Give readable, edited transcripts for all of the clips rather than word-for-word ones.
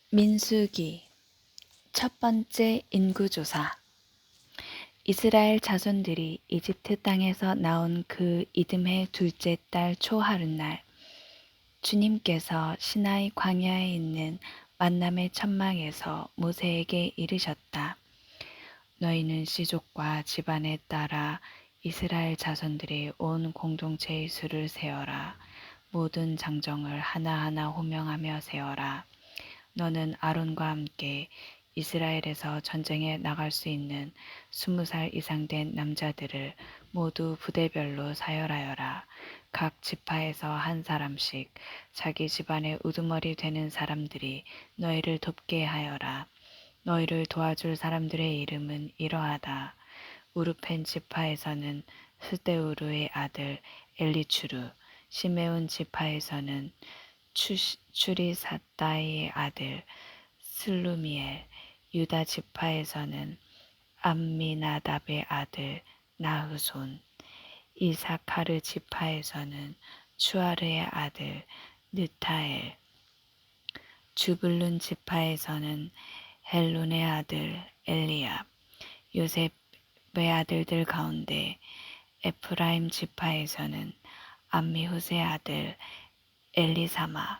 민수기 첫 번째 인구조사. 이스라엘 자손들이 이집트 땅에서 나온 그 이듬해 둘째 달 초하룻날, 주님께서 시나이 광야에 있는 만남의 천막에서 모세에게 이르셨다. 너희는 시족과 집안에 따라 이스라엘 자손들의 온 공동체의 수를 세어라. 모든 장정을 하나하나 호명하며 세어라. 너는 아론과 함께 이스라엘에서 전쟁에 나갈 수 있는 20살 이상 된 남자들을 모두 부대별로 사열하여라. 각 지파에서 한 사람씩 자기 집안의 우두머리 되는 사람들이 너희를 돕게 하여라. 너희를 도와줄 사람들의 이름은 이러하다. 우르펜 지파에서는 스데우르의 아들 엘리추르, 시메온 지파에서는 추리사다이의 아들 슬루미엘, 유다 지파에서는 암미나답의 아들 나흐손, 이사카르 지파에서는 추아르의 아들 느타엘, 주불룬 지파에서는 헬론의 아들 엘리압, 요셉의 아들들 가운데 에프라임 지파에서는 암미훗의 아들 엘리사마,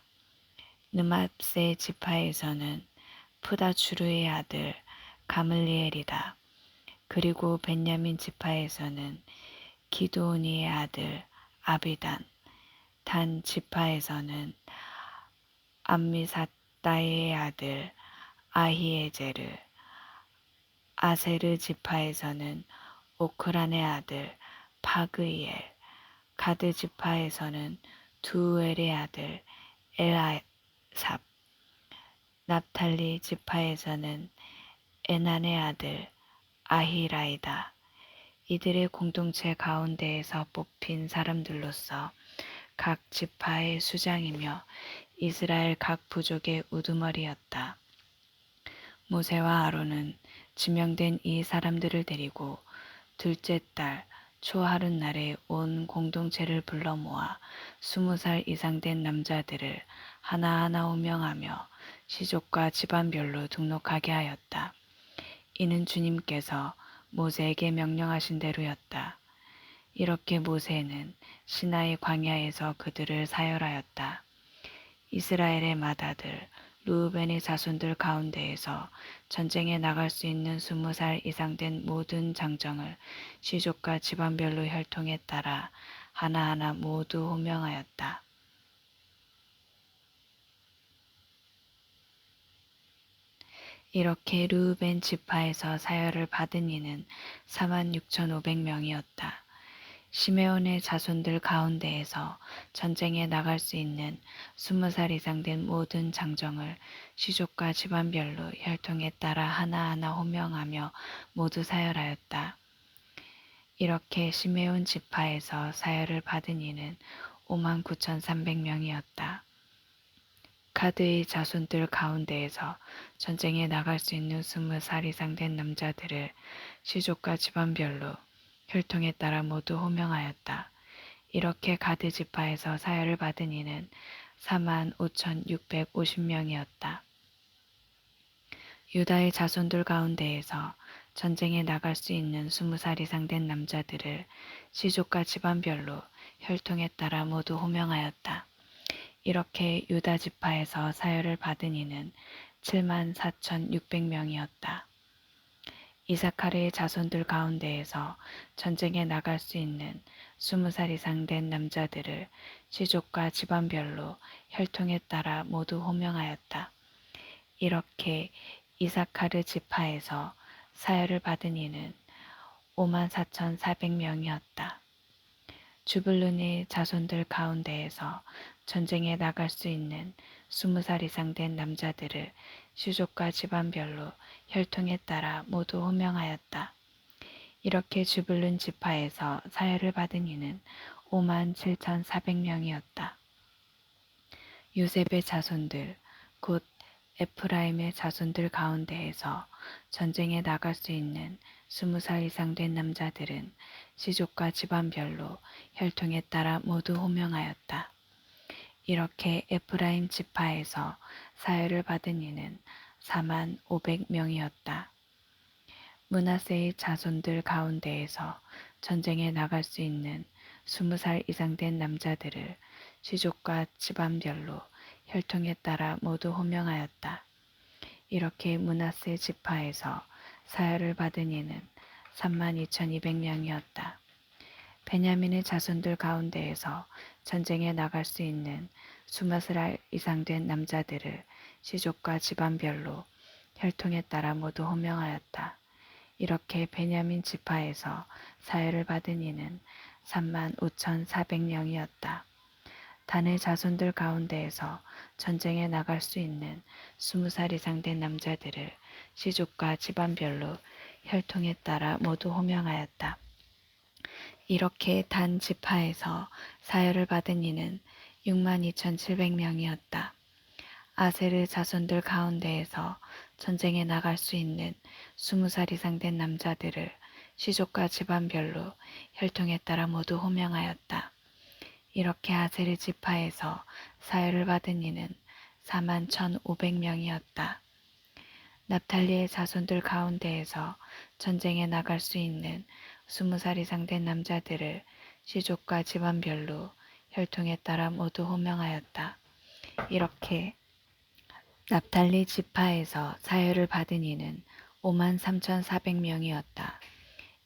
느맙세 지파에서는 푸다추르의 아들 가물리엘이다. 그리고 벤야민 지파에서는 기드오니의 아들 아비단, 단 지파에서는 암미사다의 아들 아히에제르, 아세르 지파에서는 오크란의 아들 파그이엘, 가드 지파에서는 두엘의 아들 엘아삽, 납탈리 지파에서는 에난의 아들 아히라이다. 이들의 공동체 가운데에서 뽑힌 사람들로서 각 지파의 수장이며 이스라엘 각 부족의 우두머리였다. 모세와 아론은 지명된 이 사람들을 데리고 둘째 달 초하룻날에 온 공동체를 불러 모아 20살 이상 된 남자들을 하나하나 호명하며 시족과 집안별로 등록하게 하였다. 이는 주님께서 모세에게 명령하신 대로였다. 이렇게 모세는 시나이 광야에서 그들을 사열하였다. 이스라엘의 맏아들 르우벤의 자손들 가운데에서 전쟁에 나갈 수 있는 20살 이상 된 모든 장정을 시족과 집안별로 혈통에 따라 하나하나 모두 호명하였다. 이렇게 르우벤 지파에서 사열을 받은 이는 46,500명이었다. 시메온의 자손들 가운데에서 전쟁에 나갈 수 있는 20살 이상 된 모든 장정을 시족과 집안별로 혈통에 따라 하나하나 호명하며 모두 사열하였다. 이렇게 시메온 지파에서 사열을 받은 이는 59,300명이었다. 가드의 자손들 가운데에서 전쟁에 나갈 수 있는 20살 이상 된 남자들을 시족과 집안별로 혈통에 따라 모두 호명하였다. 이렇게 가드 지파에서 사열을 받은 이는 45,650명이었다. 유다의 자손들 가운데에서 전쟁에 나갈 수 있는 20살 이상 된 남자들을 시족과 집안별로 혈통에 따라 모두 호명하였다. 이렇게 유다 지파에서 사열을 받은 이는 74,600명이었다. 이사카르의 자손들 가운데에서 전쟁에 나갈 수 있는 20살 이상 된 남자들을 시족과 집안별로 혈통에 따라 모두 호명하였다. 이렇게 이사카르 지파에서 사열을 받은 이는 54,400명이었다. 주불룬의 자손들 가운데에서 전쟁에 나갈 수 있는 20살 이상 된 남자들을 시족과 집안별로 혈통에 따라 모두 호명하였다. 이렇게 주불룬 지파에서 사열을 받은 이는 57,400명이었다. 요셉의 자손들, 곧 에프라임의 자손들 가운데에서 전쟁에 나갈 수 있는 20살 이상 된 남자들은 시족과 집안별로 혈통에 따라 모두 호명하였다. 이렇게 에프라임 지파에서 사열을 받은 이는 4만 500명이었다. 므낫세의 자손들 가운데에서 전쟁에 나갈 수 있는 20살 이상 된 남자들을 시족과 집안별로 혈통에 따라 모두 호명하였다. 이렇게 므낫세 지파에서 사열을 받은 이는 32,200명이었다. 베냐민의 자손들 가운데에서 전쟁에 나갈 수 있는 20살 이상 된 남자들을 시족과 집안별로 혈통에 따라 모두 호명하였다. 이렇게 베냐민 지파에서 사열을 받은 이는 35,400명이었다. 단의 자손들 가운데에서 전쟁에 나갈 수 있는 20살 이상 된 남자들을 시족과 집안별로 혈통에 따라 모두 호명하였다. 이렇게 단 지파에서 사열을 받은 이는 62,700명이었다. 아세르 자손들 가운데에서 전쟁에 나갈 수 있는 20살 이상 된 남자들을 시족과 집안별로 혈통에 따라 모두 호명하였다. 이렇게 아세르 지파에서 사열을 받은 이는 41,500명이었다. 납탈리의 자손들 가운데에서 전쟁에 나갈 수 있는 20살 이상 된 남자들을 시족과 집안별로 혈통에 따라 모두 호명하였다. 이렇게 납탈리 지파에서 사열을 받은 이는 53,400명이었다.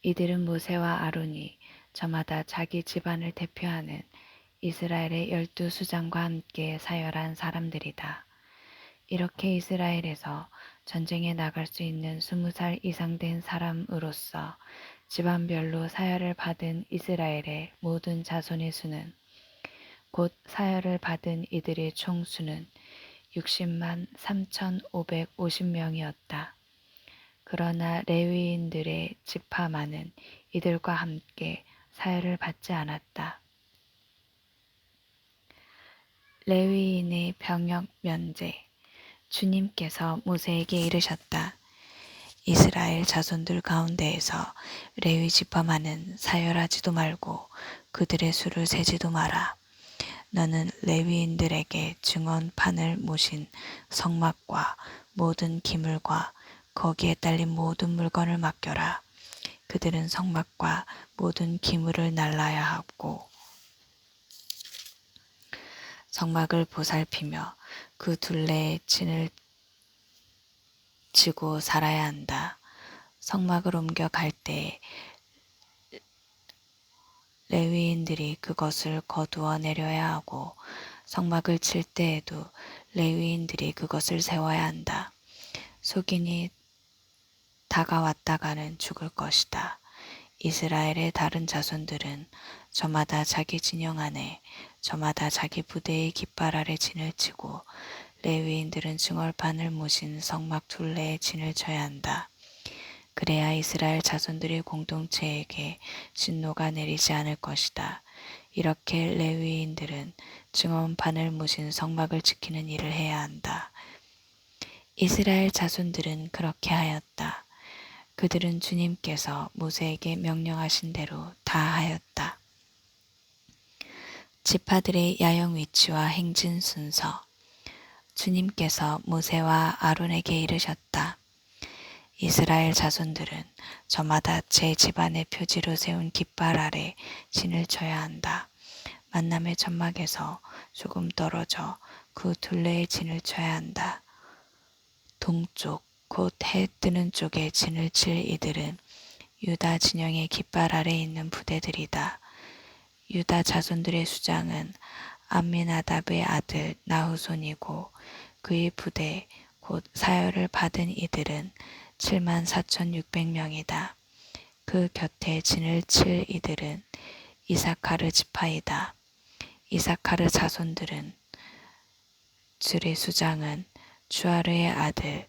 이들은 모세와 아론이 저마다 자기 집안을 대표하는 이스라엘의 12수장과 함께 사열한 사람들이다. 이렇게 이스라엘에서 전쟁에 나갈 수 있는 20살 이상 된 사람으로서 집안별로 사열을 받은 이스라엘의 모든 자손의 수는 곧 사열을 받은 이들의 총 수는 60만 3,550명이었다. 그러나 레위인들의 지파만은 이들과 함께 사열을 받지 않았다. 레위인의 병역 면제. 주님께서 모세에게 이르셨다. 이스라엘 자손들 가운데에서 레위 지파만은 사열하지도 말고 그들의 수를 세지도 마라. 너는 레위인들에게 증언판을 모신 성막과 모든 기물과 거기에 딸린 모든 물건을 맡겨라. 그들은 성막과 모든 기물을 날라야 하고 성막을 보살피며 그 둘레에 진을 치고 살아야 한다. 성막을 옮겨갈 때 레위인들이 그것을 거두어 내려야 하고 성막을 칠 때에도 레위인들이 그것을 세워야 한다. 속인이 다가왔다가는 죽을 것이다. 이스라엘의 다른 자손들은 저마다 자기 진영 안에 저마다 자기 부대의 깃발 아래 진을 치고 레위인들은 증언판을 모신 성막 둘레에 진을 쳐야 한다. 그래야 이스라엘 자손들의 공동체에게 진노가 내리지 않을 것이다. 이렇게 레위인들은 증언판을 모신 성막을 지키는 일을 해야 한다. 이스라엘 자손들은 그렇게 하였다. 그들은 주님께서 모세에게 명령하신 대로 다 하였다. 지파들의 야영 위치와 행진 순서. 주님께서 모세와 아론에게 이르셨다. 이스라엘 자손들은 저마다 제 집안의 표지로 세운 깃발 아래 진을 쳐야 한다. 만남의 천막에서 조금 떨어져 그 둘레에 진을 쳐야 한다. 동쪽 곧 해 뜨는 쪽에 진을 칠 이들은 유다 진영의 깃발 아래 있는 부대들이다. 유다 자손들의 수장은 암미나답의 아들 나후손이고 그의 부대 곧 사열을 받은 이들은 74,600명이다. 그 곁에 진을 칠 이들은 이사카르 지파이다. 이사카르 자손들은 줄의 수장은 주아르의 아들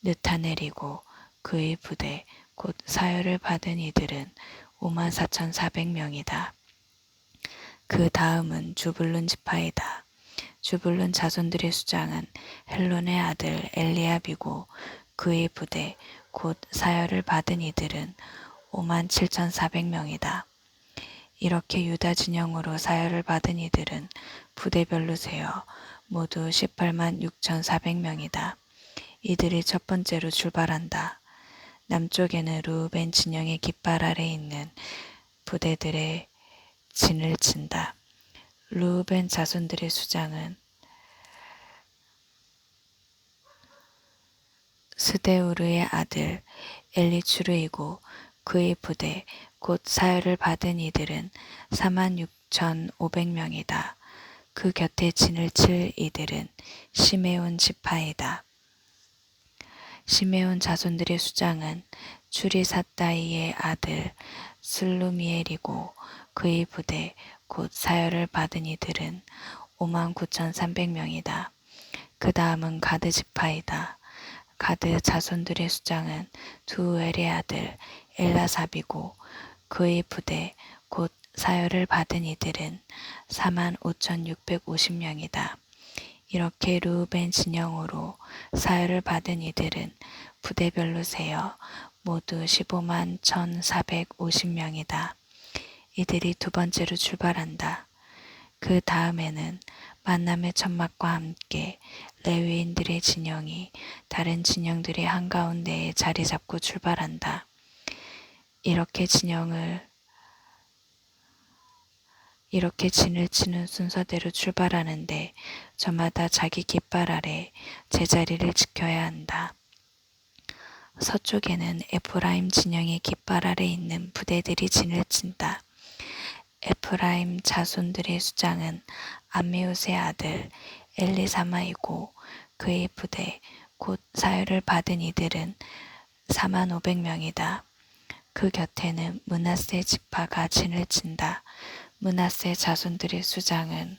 느타넬이고 그의 부대 곧 사열을 받은 이들은 54,400명이다. 그 다음은 주불룬 지파이다. 주불룬 자손들의 수장은 헬론의 아들 엘리압이고 그의 부대 곧 사열을 받은 이들은 57,400명이다. 이렇게 유다 진영으로 사열을 받은 이들은 부대별로 세어 모두 18만 6,400명이다. 이들이 첫 번째로 출발한다. 남쪽에는 루벤 진영의 깃발 아래 있는 부대들의 진을 친다. 루벤 자손들의 수장은 스데우르의 아들 엘리추르이고 그의 부대 곧 사열을 받은 이들은 46,500명이다. 그 곁에 진을 칠 이들은 시메온 지파이다. 시메온 자손들의 수장은 추리사다이의 아들 슬루미엘이고 그의 부대 곧 사열을 받은 이들은 59,300명이다. 그 다음은 가드 지파이다. 가드 자손들의 수장은 두엘의 아들 엘라삽이고 그의 부대 곧 사열을 받은 이들은 45,650명이다. 이렇게 루벤 진영으로 사열을 받은 이들은 부대별로 세어 모두 15만 1,450명이다. 이들이 두 번째로 출발한다. 그 다음에는 만남의 천막과 함께 레위인들의 진영이 다른 진영들의 한가운데에 자리 잡고 출발한다. 이렇게 진을 치는 순서대로 출발하는데 저마다 자기 깃발 아래 제자리를 지켜야 한다. 서쪽에는 에프라임 진영의 깃발 아래 있는 부대들이 진을 친다. 에프라임 자손들의 수장은 암미웃의 아들 엘리사마이고 그의 부대 곧 사열을 받은 이들은 45,000명이다. 그 곁에는 므낫세 지파가 진을 친다. 므낫세 자손들의 수장은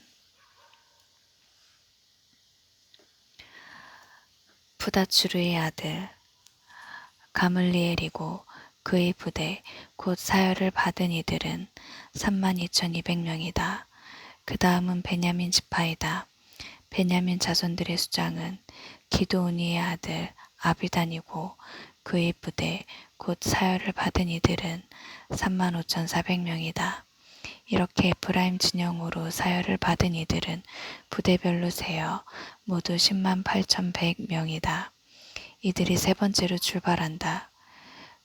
푸다추르의 아들 가물리엘이고 그의 부대 곧 사열을 받은 이들은 32,200명이다. 그 다음은 베냐민 지파이다. 베냐민 자손들의 수장은 기드오니의 아들 아비단이고 그의 부대 곧 사열을 받은 이들은 35,400명이다. 이렇게 에프라임 진영으로 사열을 받은 이들은 부대별로 세어 모두 10만 8,100명이다. 이들이 세 번째로 출발한다.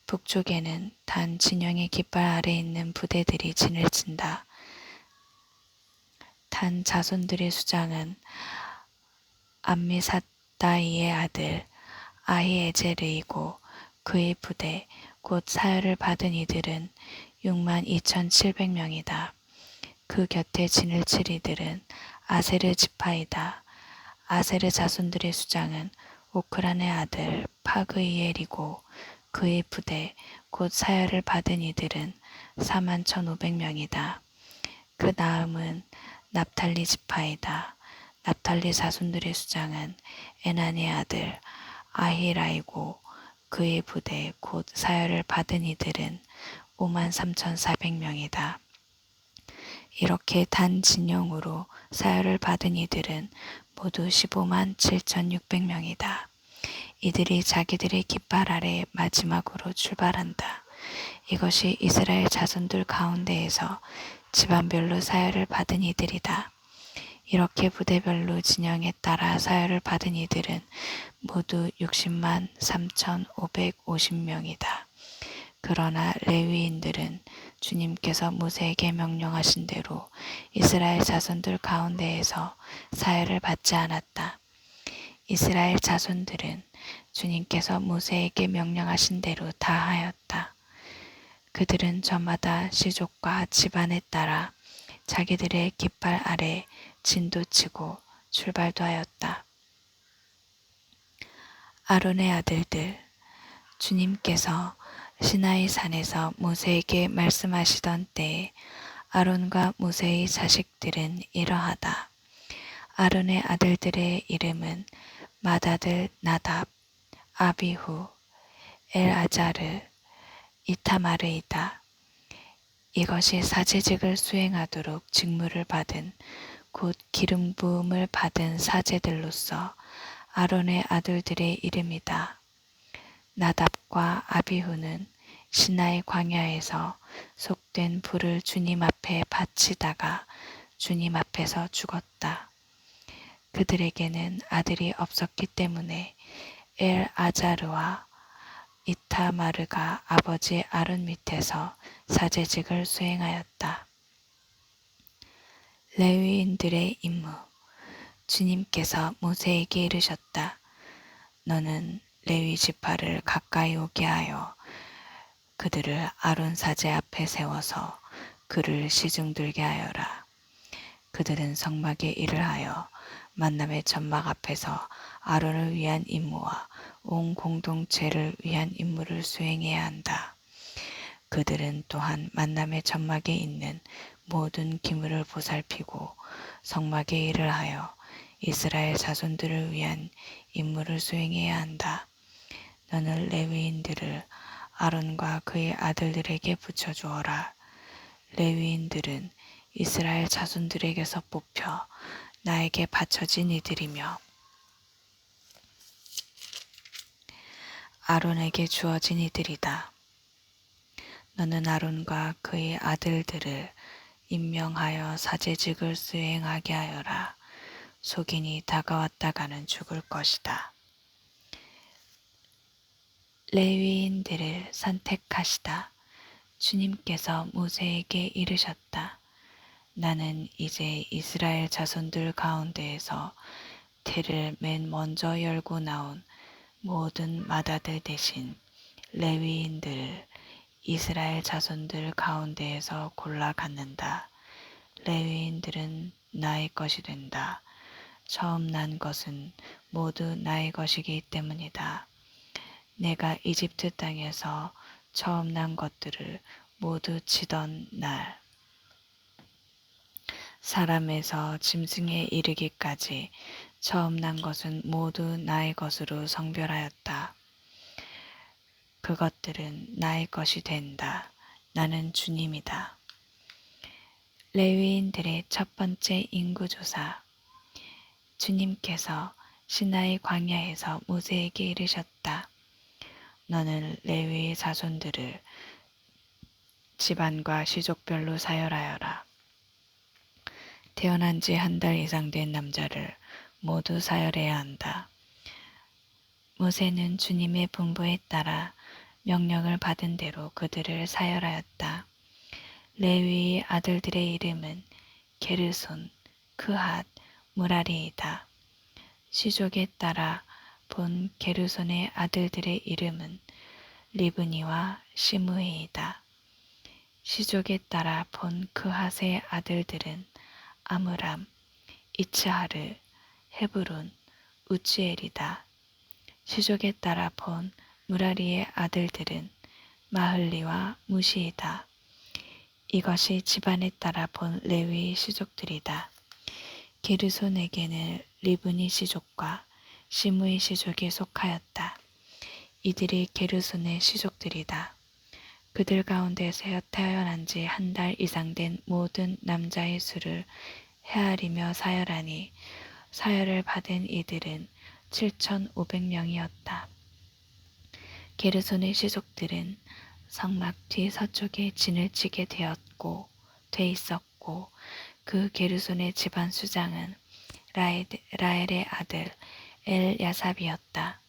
북쪽에는 단 진영의 깃발 아래 있는 부대들이 진을 친다. 단 자손들의 수장은 암미사다이의 아들 아히에제르이고 그의 부대 곧 사열을 받은 이들은 6만 2,700명이다. 그 곁에 진을 칠 이들은 아세르 지파이다. 아세르 자손들의 수장은 오크란의 아들 파그이엘이고 그의 부대 곧 사열을 받은 이들은 41,500명이다. 그 다음은 납탈리 지파이다. 납탈리 자손들의 수장은 에난의 아들 아히라이고 그의 부대 곧 사열을 받은 이들은 53,400명이다. 이렇게 단 진영으로 사열을 받은 이들은 모두 15만 7,600명이다. 이들이 자기들의 깃발 아래 마지막으로 출발한다. 이것이 이스라엘 자손들 가운데에서 집안별로 사열을 받은 이들이다. 이렇게 부대별로 진영에 따라 사열을 받은 이들은 모두 60만 3,550명이다. 그러나 레위인들은 주님께서 모세에게 명령하신 대로 이스라엘 자손들 가운데에서 사열을 받지 않았다. 이스라엘 자손들은 주님께서 모세에게 명령하신 대로 다 하였다. 그들은 저마다 시족과 집안에 따라 자기들의 깃발 아래 진도 치고 출발도 하였다. 아론의 아들들, 주님께서 시나이 산에서 모세에게 말씀하시던 때에 아론과 모세의 자식들은 이러하다. 아론의 아들들의 이름은 맏아들 나답, 아비후, 엘아자르, 이타마르이다. 이것이 사제직을 수행하도록 직무를 받은 곧 기름 부음을 받은 사제들로서 아론의 아들들의 이름이다. 나답과 아비후는 시나이 광야에서 속된 불을 주님 앞에 바치다가 주님 앞에서 죽었다. 그들에게는 아들이 없었기 때문에 엘아자르와 이타마르가 아버지 아론 밑에서 사제직을 수행하였다. 레위인들의 임무. 주님께서 모세에게 이르셨다. 너는 레위 지파를 가까이 오게 하여 그들을 아론 사제 앞에 세워서 그를 시중들게 하여라. 그들은 성막의 일을 하여 만남의 천막 앞에서 아론을 위한 임무와 온 공동체를 위한 임무를 수행해야 한다. 그들은 또한 만남의 천막에 있는 모든 기물을 보살피고 성막의 일을 하여 이스라엘 자손들을 위한 임무를 수행해야 한다. 너는 레위인들을 아론과 그의 아들들에게 붙여주어라. 레위인들은 이스라엘 자손들에게서 뽑혀 나에게 바쳐진 이들이며 아론에게 주어진 이들이다. 너는 아론과 그의 아들들을 임명하여 사제직을 수행하게 하여라. 속인이 다가왔다가는 죽을 것이다. 레위인들을 선택하시다. 주님께서 모세에게 이르셨다. 나는 이제 이스라엘 자손들 가운데에서 태를 맨 먼저 열고 나온 모든 맏아들 대신 레위인들을 이스라엘 자손들 가운데에서 골라 갖는다. 레위인들은 나의 것이 된다. 처음 난 것은 모두 나의 것이기 때문이다. 내가 이집트 땅에서 처음 난 것들을 모두 치던 날, 사람에서 짐승에 이르기까지 처음 난 것은 모두 나의 것으로 성별하였다. 그것들은 나의 것이 된다. 나는 주님이다. 레위인들의 첫 번째 인구조사. 주님께서 시나이 광야에서 모세에게 이르셨다. 너는 레위의 자손들을 집안과 시족별로 사열하여라. 태어난 지 한 달 이상 된 남자를 모두 사열해야 한다. 모세는 주님의 분부에 따라 명령을 받은 대로 그들을 사열하였다. 레위의 아들들의 이름은 게르손, 크핫, 무라리이다. 시족에 따라 본 게르손의 아들들의 이름은 리브니와 시므이이다. 시족에 따라 본 크핫의 아들들은 아므람, 이츠하르, 헤브론, 우치엘이다. 시족에 따라 본 무라리의 아들들은 마흘리와 무시이다. 이것이 집안에 따라 본 레위의 시족들이다. 게르손에게는 리브니 시족과 시므이 시족이 속하였다. 이들이 게르손의 시족들이다. 그들 가운데서 태어난 지 한 달 이상 된 모든 남자의 수를 헤아리며 사열하니 사열을 받은 이들은 7,500명이었다. 게르손의 시족들은 성막 뒤 서쪽에 진을 치게 돼 있었고 그 게르손의 집안 수장은 라엘의 아들 엘야삽이었다.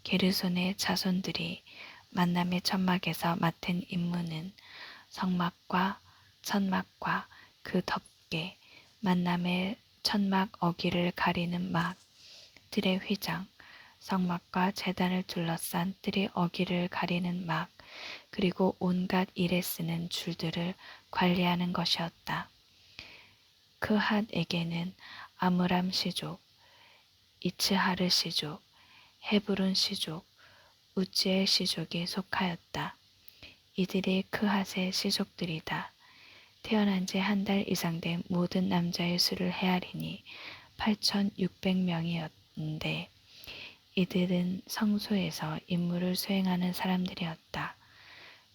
게르손의 자손들이 만남의 천막에서 맡은 임무는 성막과 천막과 그 덮개, 만남의 천막 어기를 가리는 막, 뜰의 휘장, 성막과 제단을 둘러싼 뜰의 어기를 가리는 막, 그리고 온갖 일에 쓰는 줄들을 관리하는 것이었다. 크핫에게는 아므람 시족, 이츠하르 시족, 헤브론 시족, 우지엘 시족이 속하였다. 이들이 크핫의 시족들이다. 태어난 지 한 달 이상 된 모든 남자의 수를 헤아리니 8,600명이었는데 이들은 성소에서 임무를 수행하는 사람들이었다.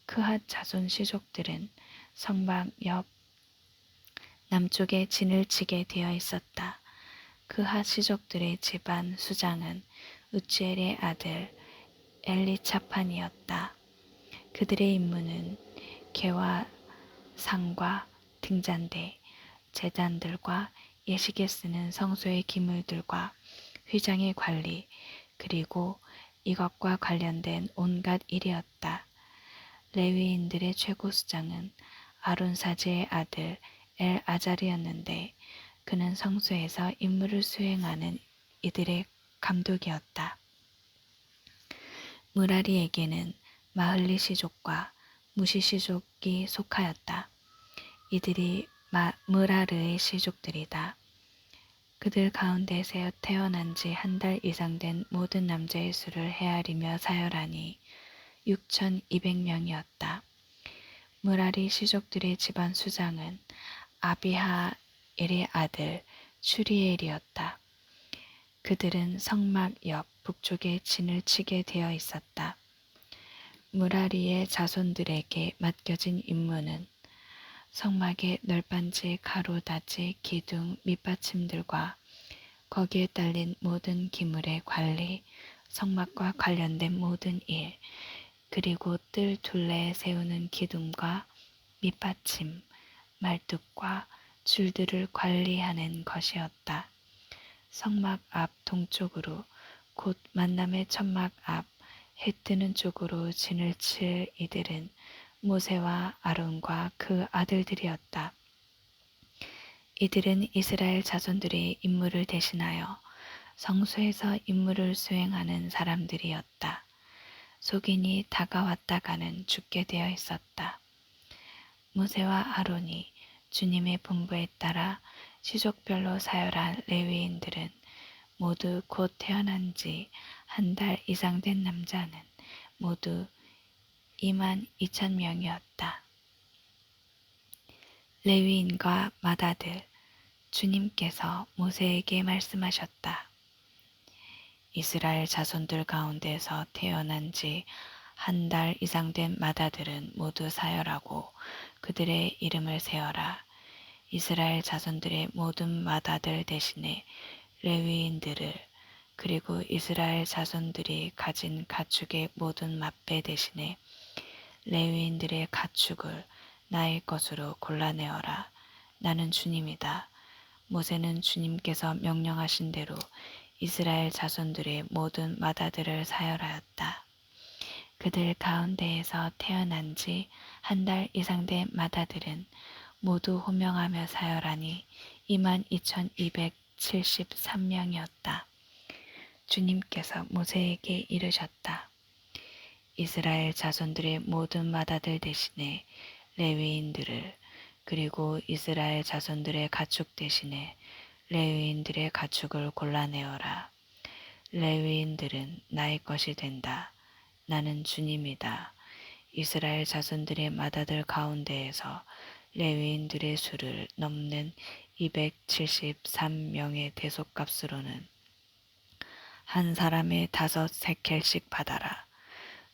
크핫 자손 시족들은 성막 옆 남쪽에 진을 치게 되어 있었다. 크핫 시족들의 집안 수장은 우치엘의 아들 엘리차판이었다. 그들의 임무는 개와 상과 등잔대, 제단들과 예식에 쓰는 성소의 기물들과 휘장의 관리, 그리고 이것과 관련된 온갖 일이었다. 레위인들의 최고 수장은 아론 사제의 아들 엘아잘이었는데 그는 성소에서 임무를 수행하는 이들의 감독이었다. 무라리에게는 마흘리 시족과 무시 시족이 속하였다. 이들이 무라르의 시족들이다. 그들 가운데서 태어난 지 한 달 이상 된 모든 남자의 수를 헤아리며 사열하니 6,200명이었다. 무라리 시족들의 집안 수장은 아비하엘의 아들 추리엘이었다. 그들은 성막 옆 북쪽에 진을 치게 되어 있었다. 무라리의 자손들에게 맡겨진 임무는 성막의 널빤지, 가로닫이, 기둥, 밑받침들과 거기에 딸린 모든 기물의 관리, 성막과 관련된 모든 일, 그리고 뜰 둘레에 세우는 기둥과 밑받침, 말뚝과 줄들을 관리하는 것이었다. 성막 앞 동쪽으로 곧 만남의 천막 앞 해 뜨는 쪽으로 진을 칠 이들은 모세와 아론과 그 아들들이었다. 이들은 이스라엘 자손들의 임무를 대신하여 성소에서 임무를 수행하는 사람들이었다. 속인이 다가왔다가는 죽게 되어 있었다. 모세와 아론이 주님의 분부에 따라 시족별로 사열한 레위인들은 모두 곧 태어난 지 한 달 이상 된 남자는 모두 22,000명이었다. 레위인과 맏아들, 주님께서 모세에게 말씀하셨다. 이스라엘 자손들 가운데서 태어난 지 한 달 이상 된 맏아들은 모두 사열하고 그들의 이름을 세어라. 이스라엘 자손들의 모든 맏아들 대신에 레위인들을, 그리고 이스라엘 자손들이 가진 가축의 모든 맏배 대신에 레위인들의 가축을 나의 것으로 골라내어라. 나는 주님이다. 모세는 주님께서 명령하신 대로 이스라엘 자손들의 모든 맏아들을 사열하였다. 그들 가운데에서 태어난 지 한 달 이상 된 맏아들은 모두 호명하며 사열하니 22,273명이었다. 주님께서 모세에게 이르셨다. 이스라엘 자손들의 모든 맏아들 대신에 레위인들을, 그리고 이스라엘 자손들의 가축 대신에 레위인들의 가축을 골라내어라. 레위인들은 나의 것이 된다. 나는 주님이다. 이스라엘 자손들의 맏아들 가운데에서 레위인들의 수를 넘는 273명의 대속값으로는 한 사람의 5세켈씩 받아라.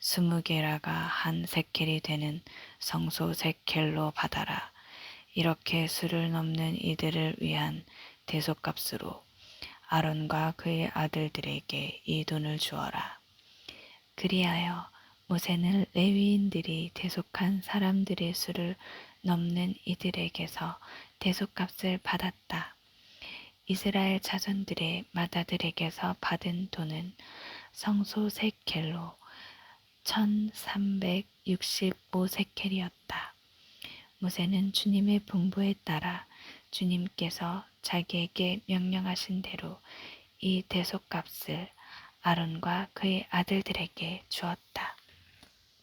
20게라가 한 세켈이 되는 성소 세켈로 받아라. 이렇게 수를 넘는 이들을 위한 대속값으로 아론과 그의 아들들에게 이 돈을 주어라. 그리하여 모세는 레위인들이 대속한 사람들의 수를 넘는 이들에게서 대속값을 받았다. 이스라엘 자손들의 맏아들에게서 받은 돈은 성소 세켈로 1,365세켈이었다. 모세는 주님의 분부에 따라 주님께서 자기에게 명령하신 대로 이 대속값을 아론과 그의 아들들에게 주었다.